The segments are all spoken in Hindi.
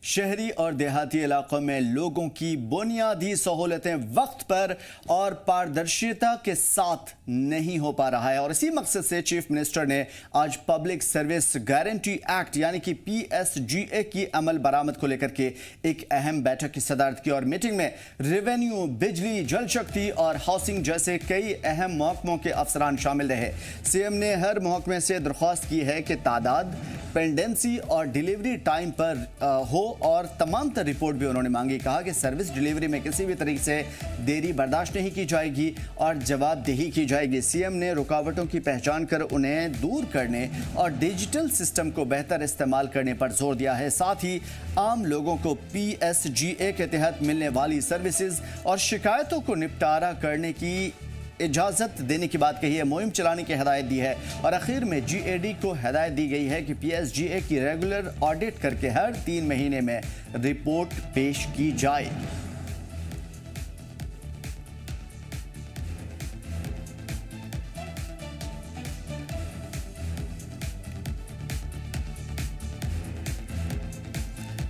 शहरी और देहाती इलाकों में लोगों की बुनियादी सहूलतें वक्त पर और पारदर्शिता के साथ नहीं हो पा रहा है और इसी मकसद से चीफ मिनिस्टर ने आज पब्लिक सर्विस गारंटी एक्ट यानी कि PSGA की अमल बरामद को लेकर के एक अहम बैठक की सदारत की और मीटिंग में रेवेन्यू, बिजली, जल शक्ति और हाउसिंग जैसे कई अहम महकमों के अफसरान शामिल रहे। सीएम ने हर महकमे से दरख्वास्त की है कि तादाद, पेंडेंसी और डिलीवरी टाइम पर हो और तमाम तर रिपोर्ट भी उन्होंने मांगी। कहा कि सर्विस डिलीवरी में किसी भी तरीके से देरी बर्दाश्त नहीं की जाएगी और जवाबदेही की जाएगी। सीएम ने रुकावटों की पहचान कर उन्हें दूर करने और डिजिटल सिस्टम को बेहतर इस्तेमाल करने पर जोर दिया है। साथ ही आम लोगों को PSGA के तहत मिलने वाली सर्विसेज और शिकायतों को निपटारा करने की इजाज़त देने की बात कही है, मुहिम चलाने की हिदायत दी है और आखिर में GAD को हिदायत दी गई है कि PSGA की रेगुलर ऑडिट करके हर 3 महीने में रिपोर्ट पेश की जाए।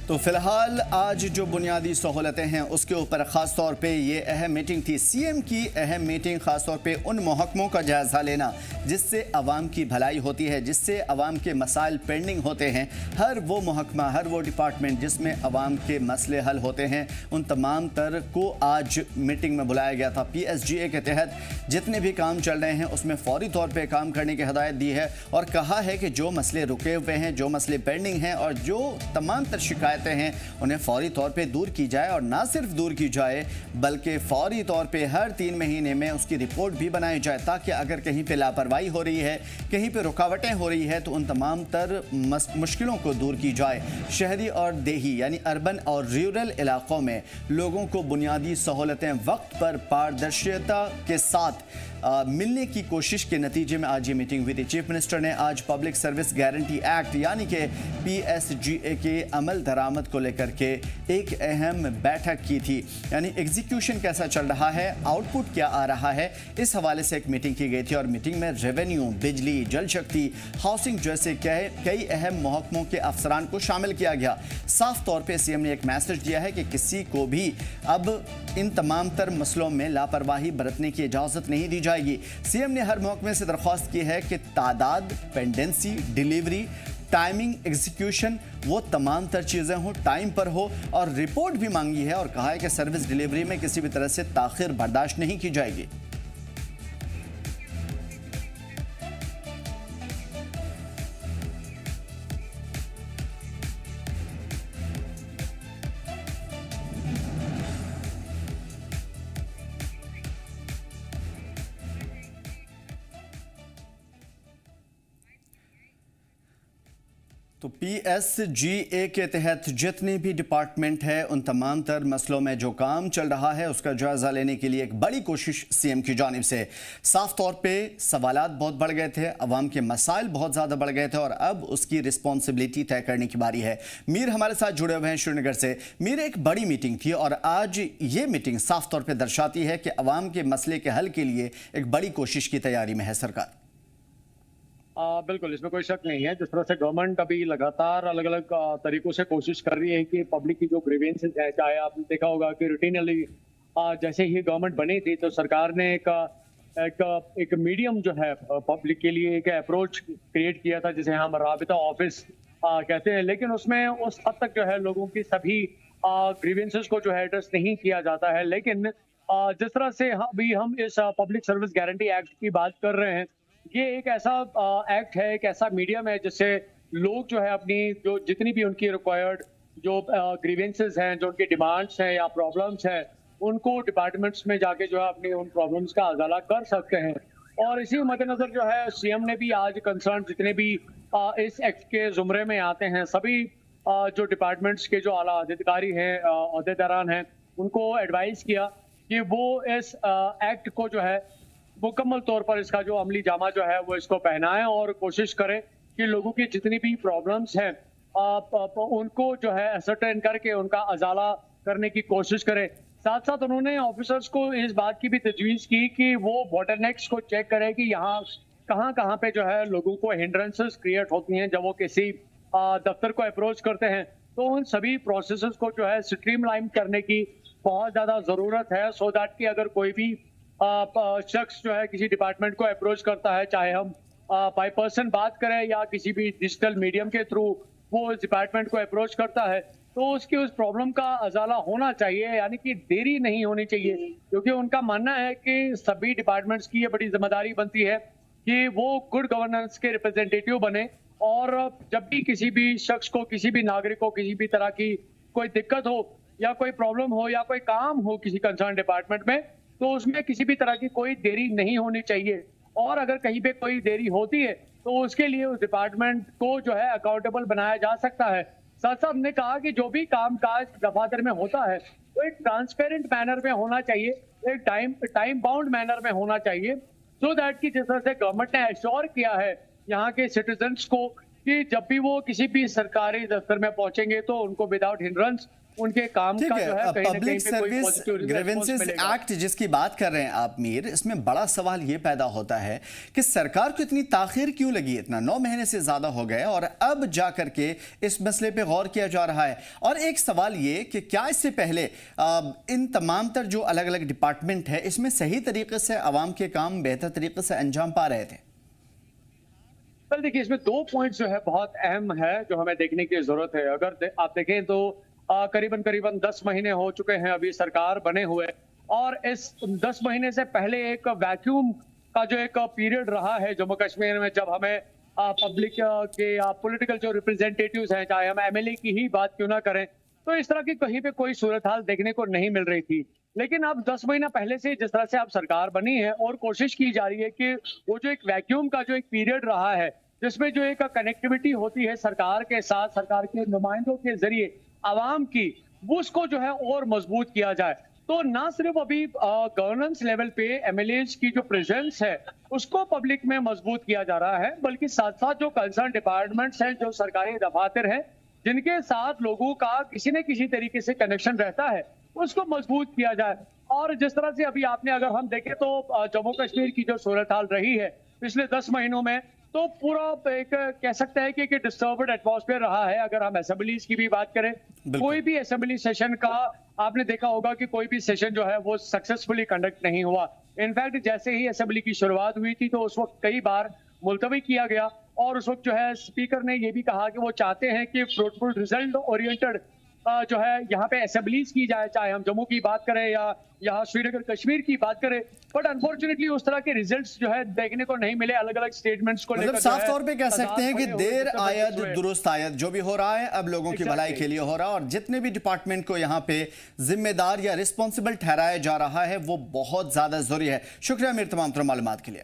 तो फिलहाल आज जो बुनियादी सहूलतें हैं उसके ऊपर ख़ास तौर पे ये अहम मीटिंग थी। सीएम की अहम मीटिंग ख़ास तौर पे उन महकमों का जायज़ा लेना जिससे आवाम की भलाई होती है, जिससे आवाम के मसाइल पेंडिंग होते हैं। हर वो महकमा, हर वो डिपार्टमेंट जिसमें आवाम के मसले हल होते हैं, उन तमाम तर को आज मीटिंग में बुलाया गया था। PSGA के तहत जितने भी काम चल रहे हैं उसमें फौरी तौर पर काम करने की हिदायत दी है और कहा है कि जो मसले रुके हुए हैं, जो मसले पेंडिंग हैं और जो तमाम तर शिकायत हैं उन्हें फौरी तौर पे दूर की जाए और ना सिर्फ दूर की जाए बल्कि फौरी तौर पे हर 3 महीने में उसकी रिपोर्ट भी बनाई जाए ताकि अगर कहीं पे लापरवाही हो रही है, कहीं पे रुकावटें हो रही है तो उन तमाम तर मुश्किलों को दूर की जाए। शहरी और देही यानी अर्बन और रूरल इलाकों में लोगों को बुनियादी सहूलतें वक्त पर पारदर्शिता के साथ मिलने की कोशिश के नतीजे में आज ये मीटिंग हुई थी। चीफ मिनिस्टर ने आज पब्लिक सर्विस गारंटी एक्ट यानी कि PSGA के अमल दरामद को लेकर के एक अहम बैठक की थी। यानी एग्जीक्यूशन कैसा चल रहा है, आउटपुट क्या आ रहा है, इस हवाले से एक मीटिंग की गई थी और मीटिंग में रेवेन्यू, बिजली, जल शक्ति, हाउसिंग जैसे कई अहम महकमों के अफसरान को शामिल किया गया। साफ तौर पर सीएम ने एक मैसेज दिया है कि किसी को भी अब इन तमाम तर मसलों में लापरवाही बरतने की इजाज़त नहीं दी जाएगी। सीएम ने हर महकमे से दरख्वास्त की है कि तादाद, पेंडेंसी, डिलीवरी, टाइमिंग, एग्जीक्यूशन वो तमाम तर चीज़ें हों, टाइम पर हो और रिपोर्ट भी मांगी है और कहा है कि सर्विस डिलीवरी में किसी भी तरह से ताख़िर बर्दाश्त नहीं की जाएगी। तो PSGA के तहत जितने भी डिपार्टमेंट है उन तमाम तर मसलों में जो काम चल रहा है उसका जायज़ा लेने के लिए एक बड़ी कोशिश सीएम की जानिब से। साफ तौर पे सवालात बहुत बढ़ गए थे, अवाम के मसाइल बहुत ज़्यादा बढ़ गए थे और अब उसकी रिस्पॉन्सिबिलिटी तय करने की बारी है। मीर हमारे साथ जुड़े हुए हैं श्रीनगर से। मीर, एक बड़ी मीटिंग थी और आज ये मीटिंग साफ तौर पर दर्शाती है कि अवाम के मसले के हल के लिए एक बड़ी कोशिश की तैयारी में है सरकार। बिल्कुल, इसमें कोई शक नहीं है। जिस तरह से गवर्नमेंट अभी लगातार अलग अलग तरीकों से कोशिश कर रही है कि पब्लिक की जो ग्रीवेंसेस है, चाहे आपने देखा होगा कि रूटीनली जैसे ही गवर्नमेंट बनी थी तो सरकार ने एक मीडियम जो है पब्लिक के लिए एक अप्रोच क्रिएट किया था जिसे हम राबिता ऑफिस कहते हैं, लेकिन उसमें उस हद तक जो है लोगों की सभी ग्रीवेंसेस को जो है एड्रेस नहीं किया जाता है। लेकिन जिस तरह से अभी हम इस पब्लिक सर्विस गारंटी एक्ट की बात कर रहे हैं, ये एक ऐसा एक्ट है, एक ऐसा मीडियम है जिससे लोग जो है अपनी जो जितनी भी उनकी रिक्वायर्ड जो ग्रीवेंसेस हैं, जो उनकी डिमांड्स हैं या प्रॉब्लम्स हैं, उनको डिपार्टमेंट्स में जाके जो है अपनी उन प्रॉब्लम्स का अजाला कर सकते हैं। और इसी मद्देनजर जो है सीएम ने भी आज कंसर्न जितने भी इस एक्ट के जुमरे में आते हैं सभी जो डिपार्टमेंट्स के जो आला अधिकारी हैं, अहदेदारान हैं, उनको एडवाइस किया कि वो इस एक्ट को जो है मुकम्मल तौर पर इसका जो अमली जामा जो है वो इसको पहनाएं और कोशिश करें कि लोगों की जितनी भी प्रॉब्लम्स हैं उनको जो है असरटेन करके उनका अजाला करने की कोशिश करें। साथ साथ उन्होंने ऑफिसर्स को इस बात की भी तजवीज़ की कि वो बॉटलनेक्स को चेक करें कि यहाँ कहाँ पे जो है लोगों को हिंड्रेंसेस क्रिएट होती हैं जब वो किसी दफ्तर को अप्रोच करते हैं। तो उन सभी प्रोसेसेस को जो है स्ट्रीमलाइन करने की बहुत ज्यादा जरूरत है, सो दैट कि अगर कोई भी शख्स जो है किसी डिपार्टमेंट को अप्रोच करता है, चाहे हम बाय पर्सन बात करें या किसी भी डिजिटल मीडियम के थ्रू वो उस डिपार्टमेंट को अप्रोच करता है, तो उसकी उस प्रॉब्लम का अजाला होना चाहिए, यानी कि देरी नहीं होनी चाहिए। क्योंकि उनका मानना है कि सभी डिपार्टमेंट्स की ये बड़ी जिम्मेदारी बनती है कि वो गुड गवर्नेंस के रिप्रेजेंटेटिव बने, और जब भी किसी भी शख्स को, किसी भी नागरिक को किसी भी तरह की कोई दिक्कत हो या कोई प्रॉब्लम हो या कोई काम हो किसी कंसर्न डिपार्टमेंट में, तो उसमें किसी भी तरह की कोई देरी नहीं होनी चाहिए। और अगर कहीं पे कोई देरी होती है तो उसके लिए उस डिपार्टमेंट को जो है अकाउंटेबल बनाया जा सकता है। साथ साथ हमने कहा कि जो भी कामकाज दफातर में होता है वो एक ट्रांसपेरेंट मैनर में होना चाहिए, एक टाइम बाउंड मैनर में होना चाहिए, सो दैट कि जिस तरह से गवर्नमेंट ने एश्योर किया है यहाँ के सिटीजन्स को कि जब भी वो किसी भी सरकारी दफ्तर में पहुंचेंगे तो उनको विदाउट हिंड्रेंस उनके काम ठीक का जो है है। कहीं ना कहीं पब्लिक पे कोई सर्विस पॉजिटिव ग्रीवेंसेस एक्ट जिसकी बात कर रहे हैं आप मीर, इसमें बड़ा सवाल ये पैदा होता है कि सरकार को इतनी ताखिर क्यों लगी, इतना 9 महीने से ज्यादा हो गए और अब जाकर के इस मसले पे गौर किया जा रहा है। और एक सवाल ये कि क्या इससे पहले इन तमाम तर जो अलग अलग डिपार्टमेंट है इसमें सही तरीके से आवाम के काम बेहतर तरीके से अंजाम पा रहे थे? पर देखिए, इसमें 2 पॉइंट्स जो है बहुत अहम है जो हमें देखने की जरूरत है। अगर आप देखें तो करीबन 10 महीने हो चुके हैं अभी सरकार बने हुए, और इस 10 महीने से पहले एक वैक्यूम का जो एक पीरियड रहा है जम्मू कश्मीर में, जब हमें पब्लिक के पॉलिटिकल जो रिप्रेजेंटेटिव्स हैं, चाहे हम एमएलए की ही बात क्यों ना करें, तो इस तरह की कहीं पे कोई सूरत हाल देखने को नहीं मिल रही थी। लेकिन अब 10 महीना पहले से जिस तरह से अब सरकार बनी है और कोशिश की जा रही है कि वो जो एक वैक्यूम का जो एक पीरियड रहा है जिसमें जो एक कनेक्टिविटी होती है सरकार के साथ, सरकार के नुमाइंदों के जरिए आवाम की, वो उसको जो है और मजबूत किया जाए। तो ना सिर्फ अभी गवर्नेंस लेवल पे एमएलएज की जो प्रेजेंस है उसको पब्लिक में मजबूत किया जा रहा है, बल्कि साथ साथ जो कंसर्न डिपार्टमेंट्स हैं, जो सरकारी दफातर हैं, जिनके साथ लोगों का किसी न किसी तरीके से कनेक्शन रहता है, उसको मजबूत किया जाए। और जिस तरह से अभी आपने अगर हम देखें तो जम्मू कश्मीर की जो सूरत हाल रही है पिछले 10 महीनों में, तो पूरा एक कह सकते हैं कि डिस्टर्ब्ड एटमॉस्फेयर रहा है। अगर हम असेंबलीज की भी बात करें, कोई भी असेंबली सेशन का आपने देखा होगा कि कोई भी सेशन जो है वो सक्सेसफुली कंडक्ट नहीं हुआ। इनफैक्ट जैसे ही असेंबली की शुरुआत हुई थी तो उस वक्त कई बार मुलतवी किया गया, और उस वक्त जो है स्पीकर ने ये भी कहा कि वो चाहते हैं कि फ्रूटफुल रिजल्ट ओरिएंटेड जो है यहाँ पे असेंबलीज की जाए, चाहे हम जम्मू की बात करें या यहाँ श्रीनगर कश्मीर की बात करें। बट अनफॉर्चुनेटली उस तरह के रिजल्ट्स जो है देखने को नहीं मिले अलग अलग स्टेटमेंट्स को लेकर। साफ तौर पे कह सकते हैं कि देर आयद दुरुस्त आयद, जो भी हो रहा है अब लोगों की भलाई के लिए हो रहा है, और जितने भी डिपार्टमेंट को यहाँ पे जिम्मेदार या रिस्पॉन्सिबल ठहराया जा रहा है वो बहुत ज्यादा जरूरी है। शुक्रिया मीर तमाम मालूमात के लिए।